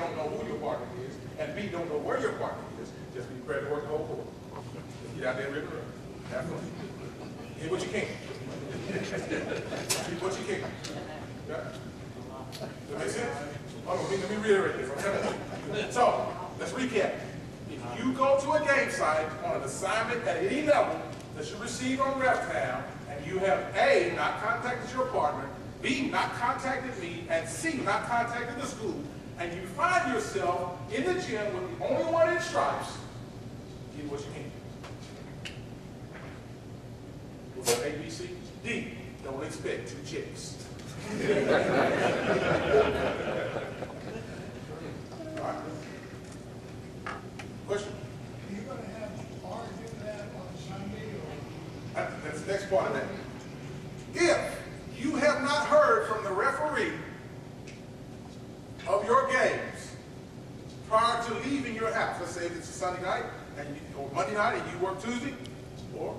don't know who your partner is, and B, don't know where your partner is, just be prepared to work the whole court. Get out there and rip it up. Have fun. Get what you can. Get what you can. Yeah? Does that make sense? Hold on, let me reiterate this. So, let's recap. If you go to a game site on an assignment at any level that you receive on RevTown, and you have A, not contacted your partner, B, not contacted me, and C, not contacted the school, and you find yourself in the gym with the only one in stripes, get what you can. Was that A, B, C? D, don't expect 2 checks. All right. Question? Are you going to have hard do that on Sunday? Or? That's the next part of that. If you have not heard from the referee of your games prior to leaving your house, let's say it's a Sunday night or Monday night and you work Tuesday, or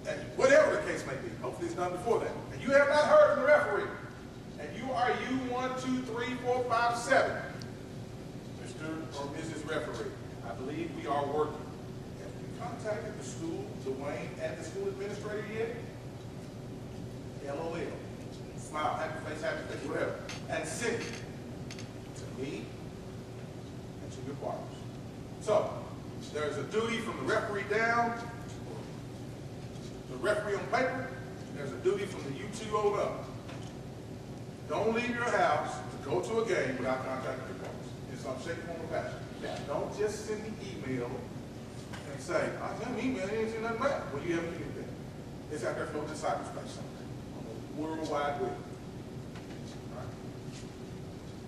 and whatever the case may be, hopefully it's done before that, and you have not heard from the referee, and you are U1, 2, 3, 4, 5, 7, Mr. or Mrs. Referee, I believe we are working. Have you contacted the school, Dwayne, and the school administrator yet? LOL. Smile, happy face, whatever. And send it to me and to your partners. So, there's a duty from the referee down, the referee on paper, and there's a duty from the U2 up. Don't leave your house to go to a game without contacting your partners in some shape, form, or fashion. Now, don't just send me email and say, I sent an email, I didn't see nothing back. Well, you haven't anything. It's out there floating in cyberspace somewhere. World Wide Web. Right.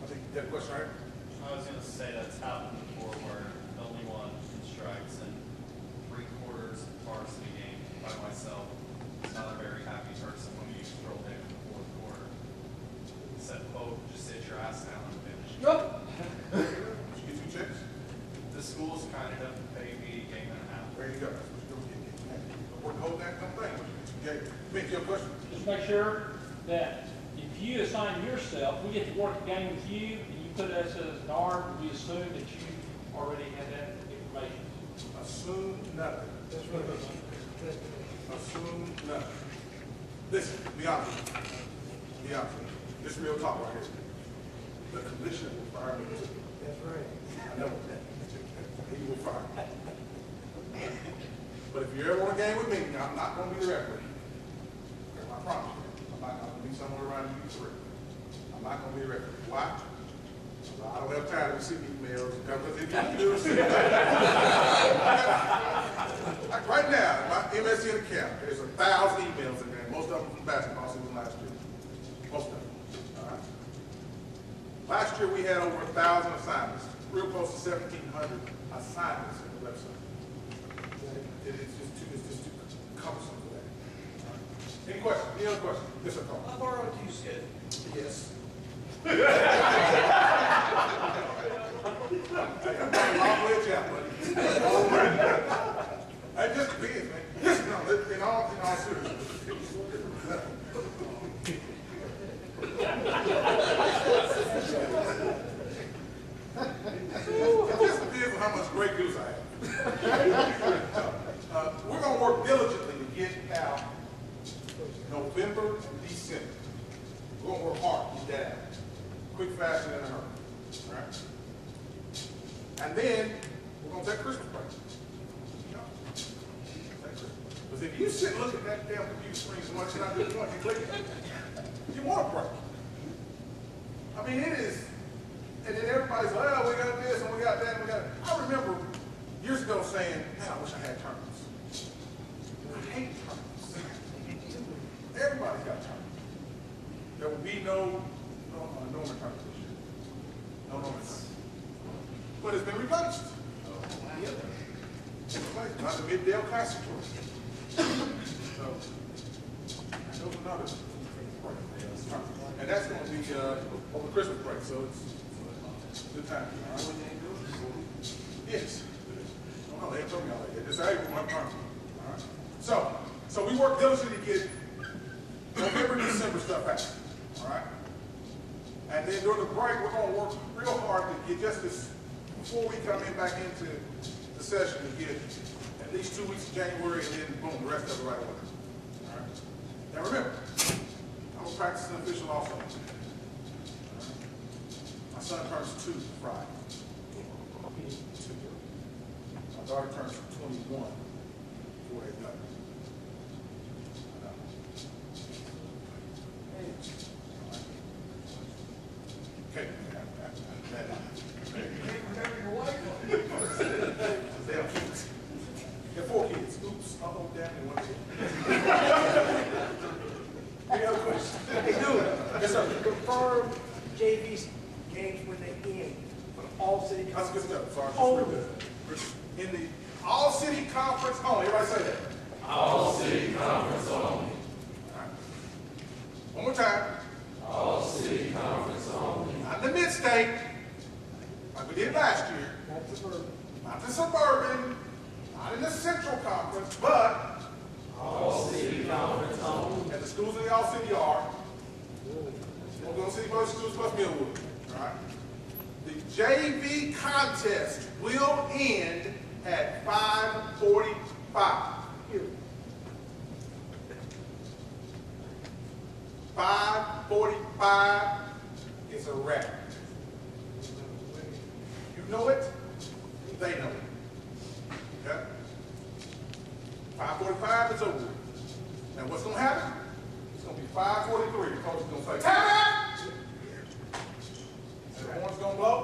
I think you got a question, right? I was going to say that's happened before where the only one strikes in 3/4 varsity game by myself. It's not a very happy person when you throw him in the 4th quarter. He said, "Oh, just sit your ass down and finish." Did you get 2 checks? The school's kind enough to pay me a game and a half. There you go. That's what you're going to get. Work the whole damn thing. Okay. Make your question. Just make sure that if you assign yourself, we get to work a game with you, and you put us as an arm, we assume that you already have that information. Assume nothing. That's what it is. Assume nothing. Listen, be honest with you. Be honest with you. This is real talk right here. The commissioner will fire me too. That's right. I know that. He will fire me. But if you're ever on a game with me, I'm not going to be the referee. I promise you. I'm not going to be somewhere around you 3. I'm not going to be the referee. Why? Because I don't have time to receive emails. Because if you do receive like right now, my MSN account, there's 1,000 emails in there. Most of them from basketball season last year. Most of them. All right. Last year we had over 1,000 assignments. Real close to 1,700 assignments in the website. It's just too cumbersome for that. Right. Any questions? Any other questions? Yes, sir, Carl. I borrowed you said. Yes. Hey, I'm going a long way out, buddy. Hey, just depends, man. Listen, no, in all seriousness. It just depends on how much Grey Goose I have. We're going to work diligently to get out November and December. We're going to work hard to get that out. Quick, fast, and in a hurry. All right? And then we're going to take Christmas break. Because if you sit and look at that damn computer screen so much and I just want you clicking, you want a break. I mean, it is. And then everybody's like, oh, we got this and we got that and we got that. I remember years ago saying, man, I wish I had tournaments. I hate tournaments. Everybody's got tournaments. There will be no Norman tournament this year. No Norman tournament. But it's been replaced. It's replaced. Not the Mid-Dale Classic Tour. So, those are another. And that's going to be over Christmas break, so it's a good time. All right? Yes. Oh, no, they ain't told me all that yet. This is April, my turn. All right. So we work diligently to get November, December stuff out. All right. And then during the break, we're going to work real hard to get just this, before we come in back into the session, to get at least 2 weeks of January, and then boom, the rest of it right away. All right? Now remember, I'm a practicing official also. All right? My son turns 2 Friday. 2. My daughter turns 21 before they're done. Okay. Remember your wife? They have kids. They have 4 kids. Oops, oh, damn, they want to. Any other questions? Hey, dude, Yes, sir. confirm JV's games when they end for the all-city That's good conference. stuff, Sergeant. Oh. Real good. In the all-city conference only, everybody say that. All-city conference only. All right. One more time. All-city conference only. Not in the mid-state, like we did last year. Not suburban. Not the suburban, not in the central conference, but All-city conference only. at the schools in the all-city are. We're going to see both schools plus Millwood. All right. The JV contest will end at 5:45. Here. 5:45 is a wrap. You know it, they know it. Okay? 5:45 is over. Now what's going to happen? It's going to be 5:43. The coach is going to say, time out! And the horn's going to blow.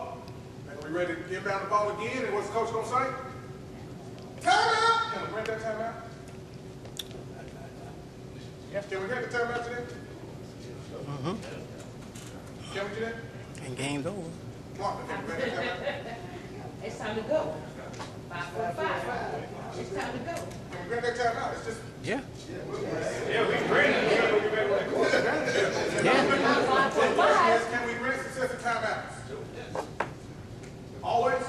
And we ready to inbound the ball again. And what's the coach going to say? Time out! Can we grant that time out? Can we grant the time out today? Can we do that? And game's over. Martha, can we grant that time out? It's time to go. 5:45. It's time to go. Can we grant that time out? It's just. Yeah. Yeah, we grant it. Yeah. 5:45. Can we grant successive timeouts? Always?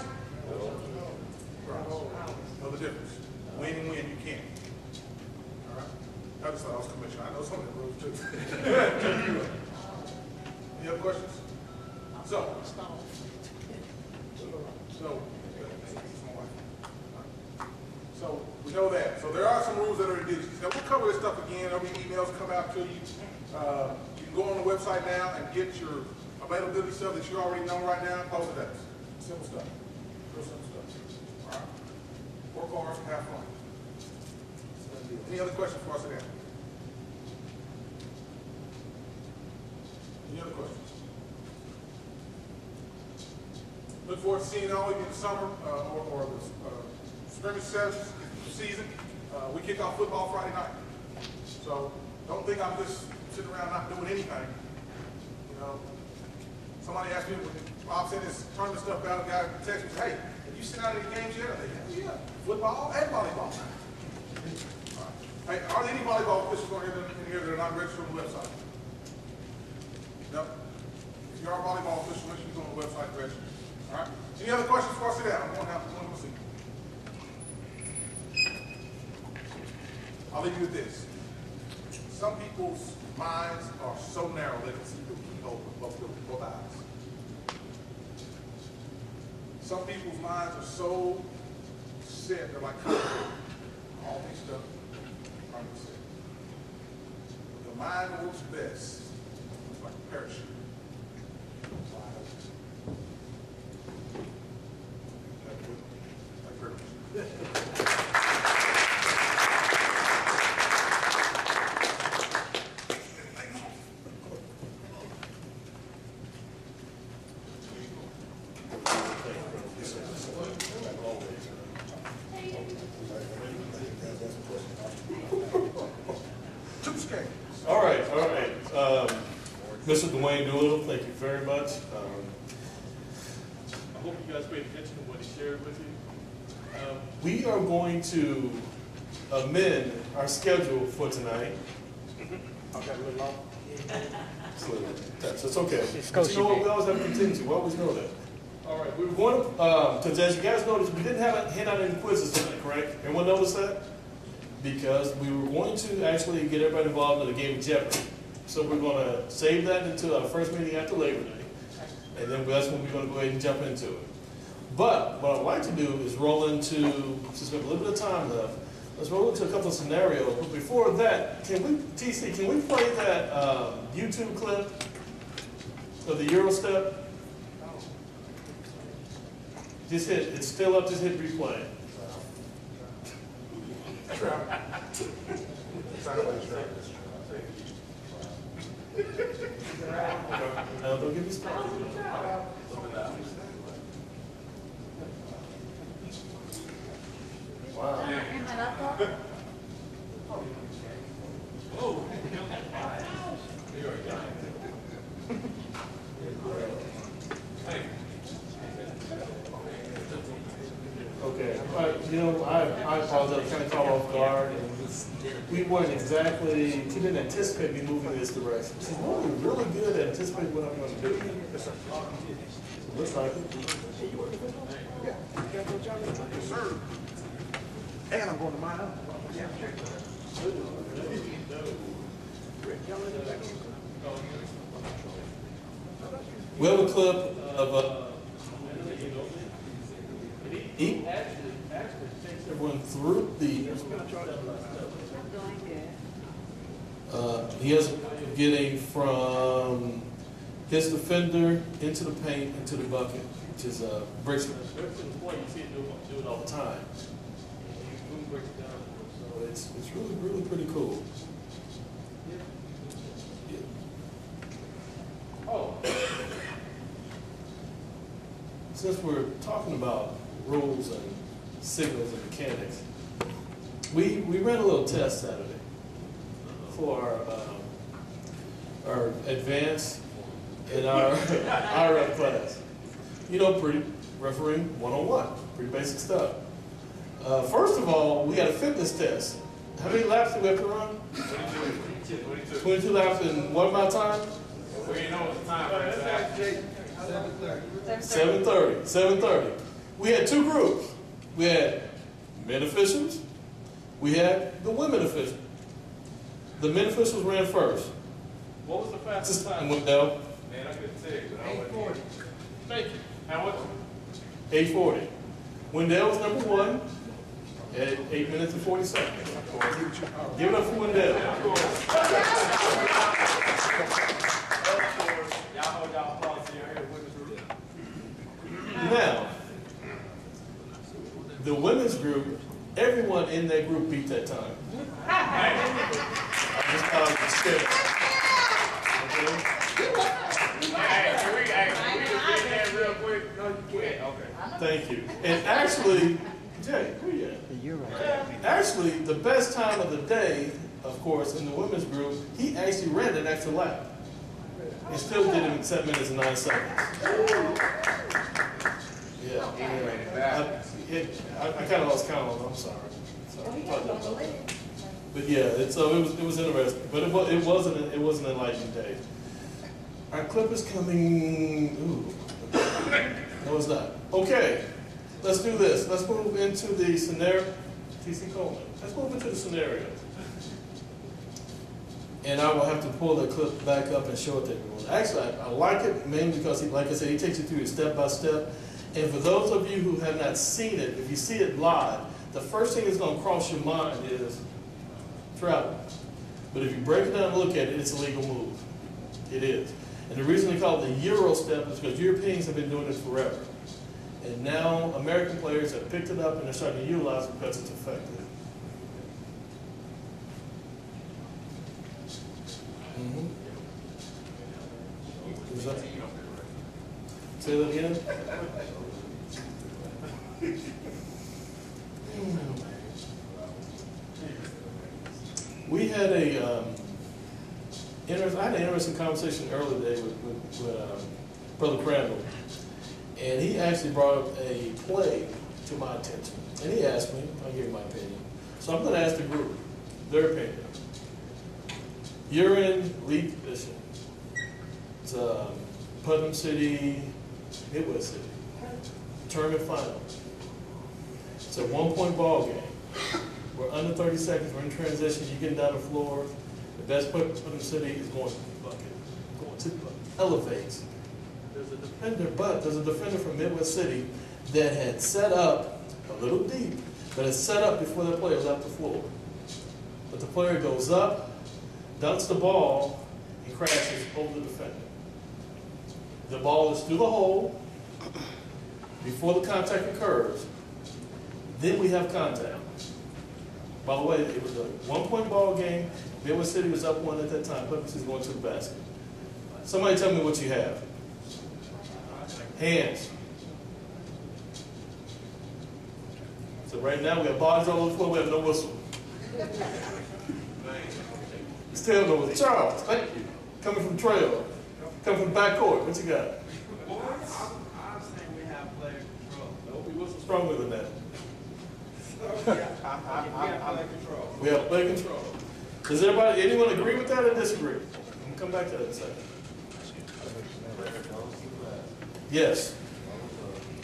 Know the difference. Win and win, you can't. All right? I just thought I was commissioner. I know some of the rules too. Any other questions? So we know that. So there are some rules that are indigenous. Now we'll cover this stuff again. There'll be emails come out to you. You can go on the website now and get your availability stuff that you already know right now. Post it up. Simple stuff. Real simple stuff. All right. Work hard and have fun. Any other questions for us today? Any other questions? Look forward to seeing all of you in the summer or the scrimmage season. We kick off football Friday night. So don't think I'm just sitting around not doing anything. You know, somebody asked me when Bob sent his tournament stuff out, a guy texted me, hey, have you sent out any games yet? I said, yeah, football and volleyball. All right. Hey, are there any volleyball officials in here that are not registered on the website? No? If you are a volleyball official, make sure you go on the website and register. All right? Any other questions before I sit down? I'm going to see. I'll leave you with this. Some people's minds are so narrow they can see through keyhole with both eyes. Some people's minds are so set, they're like all these stuff, 100%. The mind works best. It's like a parachute. Wide open. Thank you very much. All right. Mr. Dwayne Doolittle, thank you very much. I hope you guys paid attention to what he shared with you. We are going to amend our schedule for tonight. I've got a little long. That's okay. It's But you know what? Scotia. We always have contingency. We always know that. All right. We were going to, because as you guys noticed, we didn't hand out any quizzes tonight, correct? Everyone notice that? Because we were going to actually get everybody involved in the game of Jeopardy. So we're going to save that until our first meeting after Labor Day. and then that's when we're gonna go ahead and jump into it. But what I'd like to do is roll into, since we have a little bit of time left, let's roll into a couple of scenarios. But before that, can we, TC, can we play that YouTube clip of the Euro step? Just hit, it's still up, just hit replay. No, don't get me started. Wow. Okay, you know, I apologize, kind of caught off guard, and we weren't exactly, she didn't anticipate me moving in this direction. She's normally really good at anticipating what I'm going to do. Looks like it. Yes, sir. And I'm going to mine up. We have a clip of he actually takes everyone through the. He has getting from his defender into the paint into the bucket, which is breaks it. You see it do it all the time. Breaks it down. So it's really pretty cool. Yeah. Oh. Since we're talking about rules and signals and mechanics, we ran a little test Saturday for our advanced and our IRF class. You know, pretty refereeing 101, pretty basic stuff. First of all, we had a fitness test. How many laps did we have to run? 22 laps in what amount of time? Well, you know what the time is. 7:30. 7:30. We had two groups. We had men officials. We had the women officials. The men officials ran first. What was the fastest time? And Wendell, Man, I couldn't say it, but I was. Thank you. How much? 8:40. Wendell was number one at 8 minutes and 40 seconds. Give it up for Wendell. Y'all hold y'all applause here. Now, the women's group, everyone in that group beat that time. I just thought it was Real quick. No, you can't. Okay. Thank you. And actually, Jay, where you at? Actually, the best time of the day, of course, in the women's group, he actually ran an extra lap. And still did it in 7 minutes and 9 seconds. Yeah. I kind of lost count on it. I'm sorry. But yeah, it was interesting. But it wasn't an enlightening day. Our clip is coming. Ooh. No, it's not. Okay, let's do this. Let's move into the scenario. TC Coleman. Let's move into the scenario. And I will have to pull the clip back up and show it to everyone. Actually, I like it mainly because, like I said, he takes you through it step by step. And for those of you who have not seen it, if you see it live, the first thing that's going to cross your mind is travel. But if you break it down and look at it, it's a legal move. It is. And the reason they call it the Euro step is because Europeans have been doing it forever. And now American players have picked it up and they're starting to utilize it because it's effective. Mm-hmm. Say that again. We had I had an interesting conversation earlier today with Brother Crandall, and he actually brought up a play to my attention. And he asked me, I gave my opinion. So I'm going to ask the group their opinion. You're in league position. It's Putnam City, Midwest City, tournament final. It's a 1-point ball game. We're under 30 seconds, we're in transition, you're getting down the floor. The best player for Putnam City is going to the bucket. Going to the bucket. Elevates. there's a defender from Midwest City that had set up a little deep, but had set up before the player left the floor. But the player goes up, dunks the ball, and crashes over the defender. The ball is through the hole before the contact occurs. Then we have contact. By the way, it was a 1-point ball game. Midwest City was up 1 at that time. Purpose is going to the basket. Somebody tell me what you have. Hands. So right now we have bodies all over the floor. We have no whistle. Still no whistle. Charles, thank you. Coming from trail. Coming from the back court. What you got? I was saying we have player control. No, we whistle stronger than that. I We have play control. Does anyone agree with that or disagree? We'll come back to that in a second. Yes.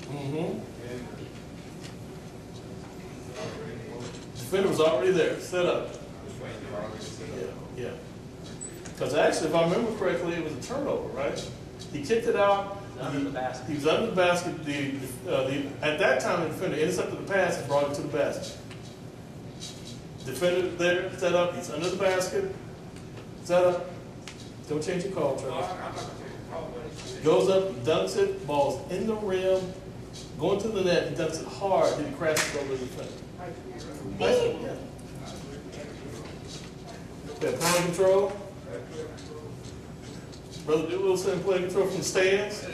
Mm-hmm. Defender was already there, set up. Yeah. Because actually, if I remember correctly, it was a turnover, right? He kicked it out. Under the basket. He was under the basket. At that time, the defender intercepted the pass and brought it to the basket. Defender there, set up. He's under the basket. Set up. Don't change your call, Trevor. Goes up, dunks it. Ball's in the rim, going to the net. He dunks it hard. Then he crashes over the defender. Yeah. Play control. Brother Doolittle saying play control from the stands.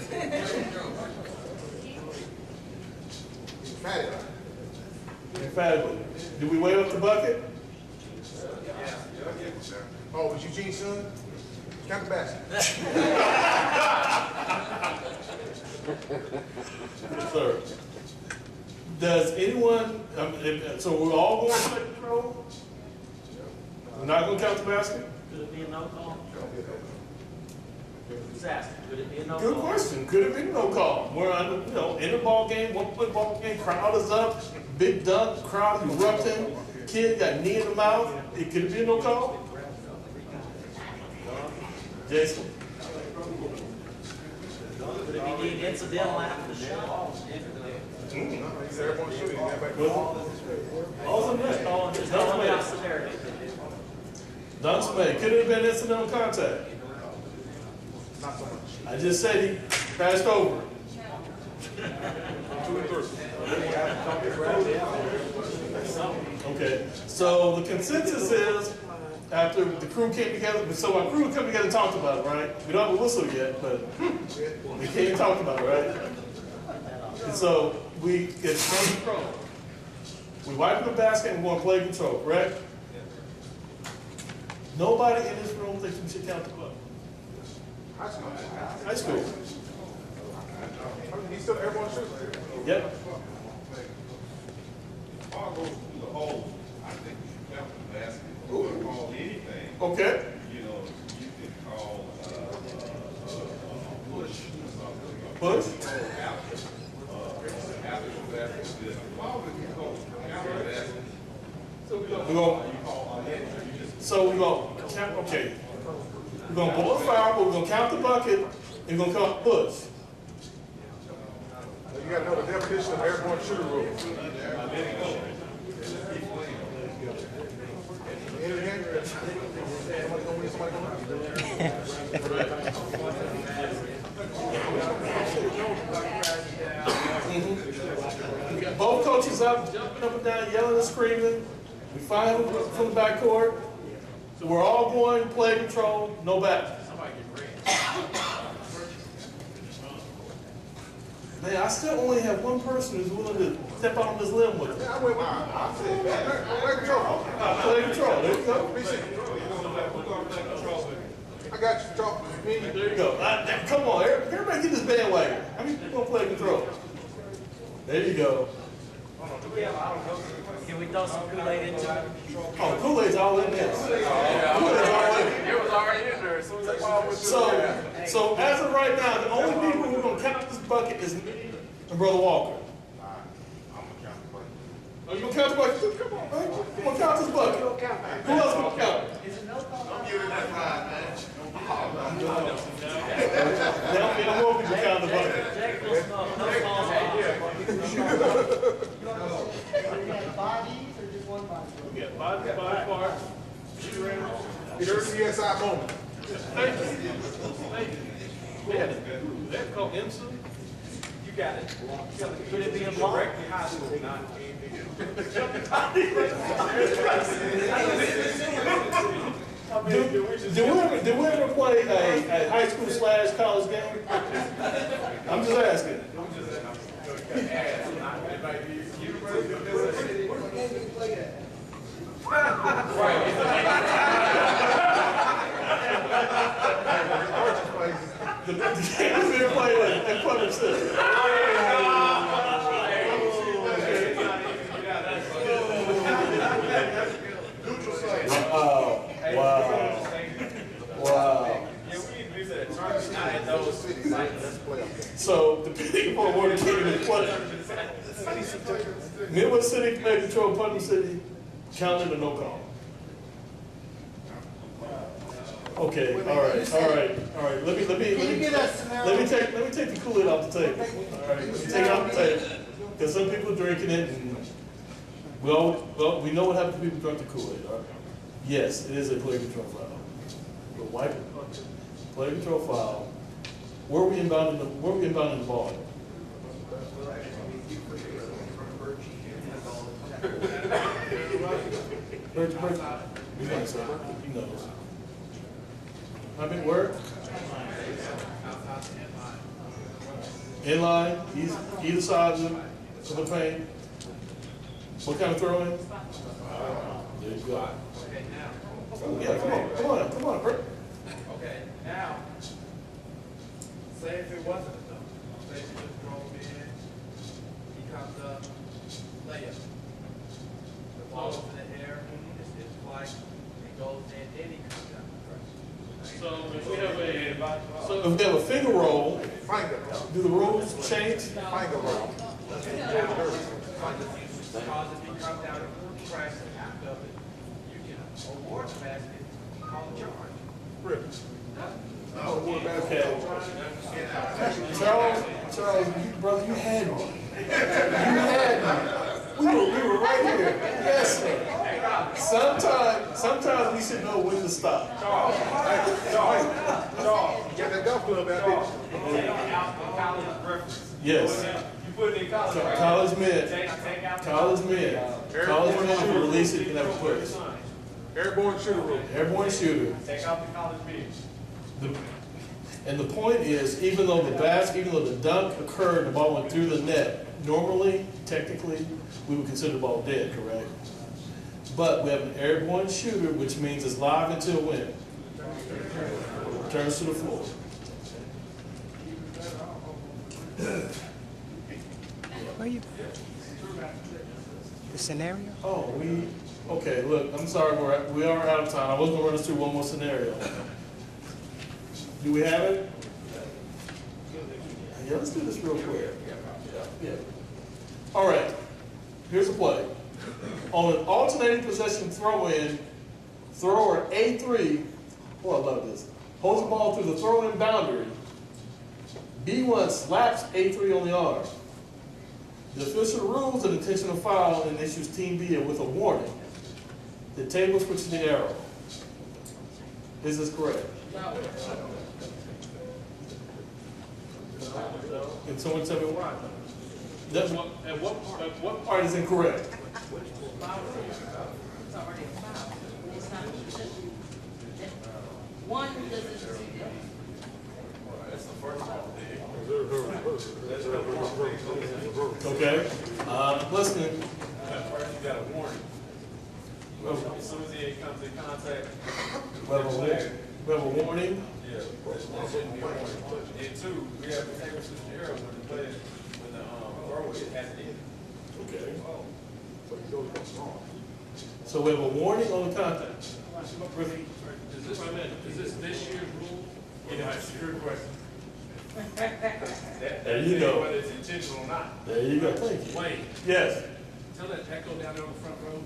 Emphatically. Did we wave up the bucket? Oh, was Eugene's son? Count the basket. Sir. Does anyone, so we're all going to play control? We're not going to count the basket? Could it be a no call? Who's asking? Could it be a no call? Good question. Could it be no call? We're in the ball game, 1-point ball game, crowd is up, big dunk, crowd erupting, kid got knee in the mouth. Could it be a no call? Jason? Could it be deemed incidental after the shot? All's in there. Just calling it out severity. Dunks made. Could it have been incidental contact? I just said he passed over. Okay, so the consensus is, after the crew came together, so our crew came together and talked about it, right? We don't have a whistle yet, but we came and talked about it, right? And so it's play control. We wipe the basket and we're going to play control, correct? Nobody in this room thinks we should count the bucket. High school. He's still everyone shoots. Yep. Ball goes through the hole. I think you should count the basket. You can call anything. Okay. You know, you can call push or something. Push. After the basket is good. Ball is cold. After the basket. So we're going to count, okay. We're going to pull a foul, but we're going to count the bucket, and we're going to count push. You got to know the definition of airborne shooter rule. Enter again. Somebody gonna win, somebody gonna lose. Both coaches up, jumping up and down, yelling and screaming. We find them from the backcourt. So we're all going play control, no back. Man, I still only have one person who's willing to step out on this limb with me. I went with mine. I said, play control. Play control. There you go. I got you, talk. There you go. Come on, everybody get this bandwagon. How many people gonna play control? There you go. Can we throw some Kool-Aid into it? Oh, Kool-Aid's all in this. Kool-Aid's all in. It was already in there. As soon as that ball went So as of right now, the only people who are gonna count this bucket is me and Brother Walker. Oh, you gonna count the bucket? Come on, man. You gonna count this bucket? Who else gonna count it? I'm giving that line, man. Now, no more people count the bucket. Jack will smoke, no small You got bodies or just one body? We got body parts. It's your CSI moment. Thank you. Thank you. Yeah, that's called IMSA. You got it. Could it be in directly high school, not Do we ever play a high school / college game? I'm just asking. The game we played in public city. Wow. Wow. Wow. So, depending upon where the team is playing, Midwest City may control Putnam City, counted or no call. Okay, all right. Let me give us a scenario? let me take the Kool-Aid off the table. All right, let me take it off the table. Because some people are drinking it, and we know what happens to people who drink the Kool-Aid. All right? Yes, it is a player control foul. But wipe it. Player control foul. Where are we inbounding the ball? Birch. You know, sir. He knows. I mean, where? Inline, either side of the paint. What kind of throw in? There you go. Okay, now. Yeah, come on, Bert. Okay, now, say if it wasn't a dunk, say you just drove in, he comes up, layup. The ball's in the air, it's flight, it goes in, then he comes down. So if we have a finger roll, do the rules change? Finger roll. Because if he comes down and cracks the half of it, you can award the basket, call the charge. Okay. Charles, brother, you had me. We were right here. Yes, sir. Sometimes we should know when to stop. Charles, get that golf club out there. Yes. You put it in college, right? College men. Take out the College men will release it and have a push. Airborne shooter rule. Airborne shooter. Take out the college men. And the point is, even though the dunk occurred, the ball went through the net, normally, technically, we would consider the ball dead, correct? But we have an airborne shooter, which means it's live until when? Turns to the floor. Where you? The scenario? Oh, okay, look, I'm sorry, we are out of time. I was gonna run us through one more scenario. Do we have it? Yeah, let's do this real quick. Yeah. All right, here's a play. On an alternating possession throw-in, thrower A3, oh, I love this, holds the ball through the throw-in boundary. B1 slaps A3 on the arm. The official rules an intentional foul and issues Team B with a warning. The table switches the arrow. Is this correct? Can someone tell me why? At what part is incorrect? It's already a foul. It's not, one doesn't. Okay, listening. First, you got a warning. As soon as he comes in contact, We have a warning. yeah, that shouldn't be a warning. And two, we have to take a switch the arrow when the player, when the thrower has it in. Okay. So we have a warning on the contact. Is this year's rule? Yeah, that's a good question. There you go. Whether it's intentional or not. There you go, thank you. Wayne, Yes, tell that echo down there on the front row.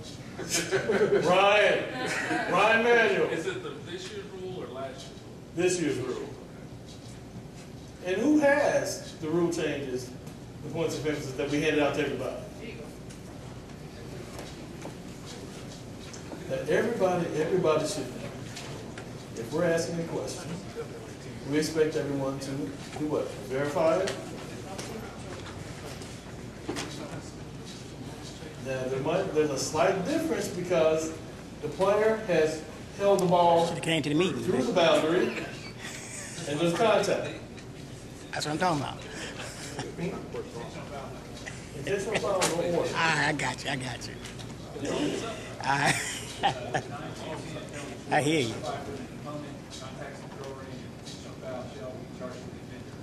Ryan Manuel. Is it this year's rule or last year's rule? this year's rule. And who has the rule changes, the points of emphasis that we handed out to everybody? That everybody should know. If we're asking a question, we expect everyone to do what? Verify it. Now, there's a slight difference because the player has held the ball Should have came to the meeting. through the boundary and there's contact. That's what I'm talking about. Intentional foul is no order. I got you. I hear you. Contacts the thrower and intentional foul shall be charged to the defender.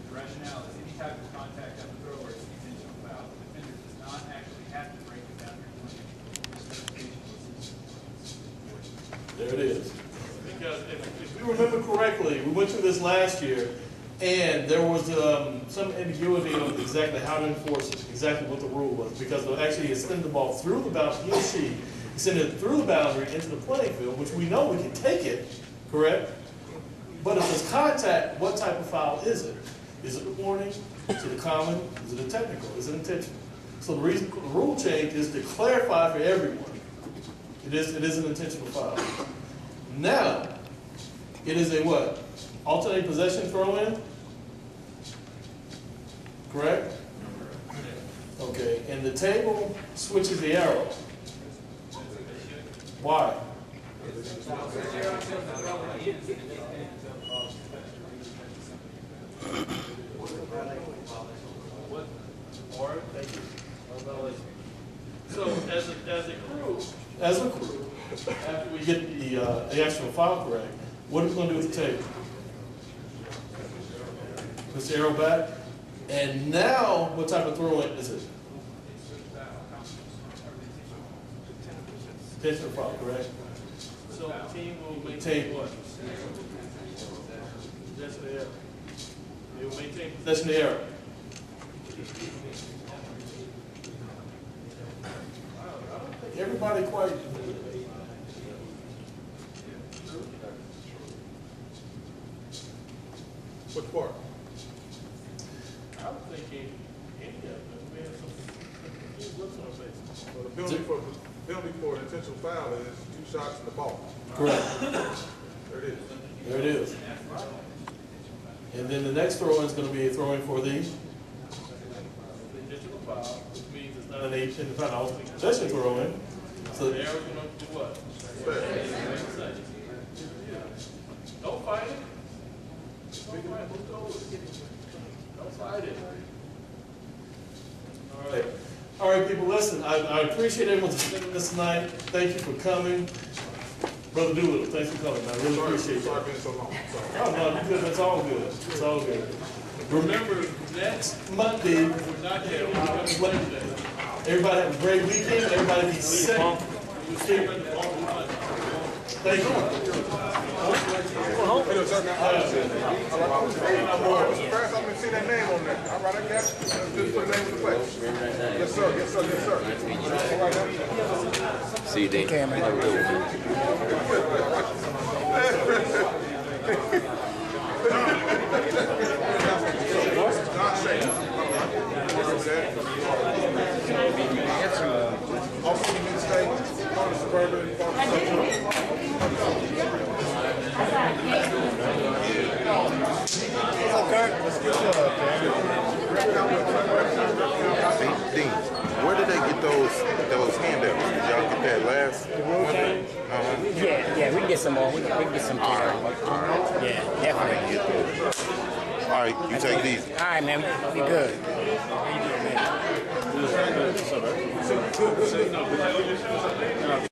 The rationale is any type of contact of the thrower is intentional foul. The defender does not actually have to break the boundary line. There it is. Because if we remember correctly, we went through this last year, and there was some ambiguity on exactly how to enforce it, exactly what the rule was, because actually he sent the ball through the boundary, he or she sent it through the boundary into the playing field, which we know we can take it, correct? But if it's contact, what type of foul is it? Is it a warning? Is it a common? Is it a technical? Is it intentional? So the reason the rule change is to clarify for everyone. It is an intentional foul. Now, it is a what? Alternate possession throw-in? Correct? Okay, and the table switches the arrow. Why? All right, thank you. So as a crew, after we get the actual file correct, what are we going to do with the table? Push the arrow back, and now what type of throw-in is it? Intentional foul, correct? So the team will maintain what? Possession of the arrow. They will maintain possession of the arrow. Everybody quite. Which part? I'm thinking any of them. We have some confused looks on our faces. Well, the penalty for an intentional foul is 2 shots in the ball. Correct. There it is. There it is. And then the next throw-in is going to be a throw-in for the intentional foul, which means it's not an independent alternate possession throw-in. So the arrow's going to do what? Don't fight it. Don't fight it. Let's go with it. Don't fight it. All right. All right, people, listen, I appreciate everyone's attending this tonight. Thank you for coming. Brother Doolittle, thanks for coming. I really appreciate it. Sorry being so long. Sorry. Oh, no, you're good. That's all good. It's all good. Remember, next Monday, we're not here. Next Wednesday. Everybody have a great weekend. Everybody be safe. Thank you. Hey, sir, now, I didn't see that name on there. All right, I got you. Just put the name of the place. Yes, sir. Yes, sir. Yes, sir. All right, now. See you, Dean. Okay, man. Not safe. Also, mid-state, part of suburban, part of Dean, where did they get those handouts? Did y'all get that last? Yeah, we can get some more. We can get some more. Yeah, definitely. All right, you take these. All right, man. We good. We good, man.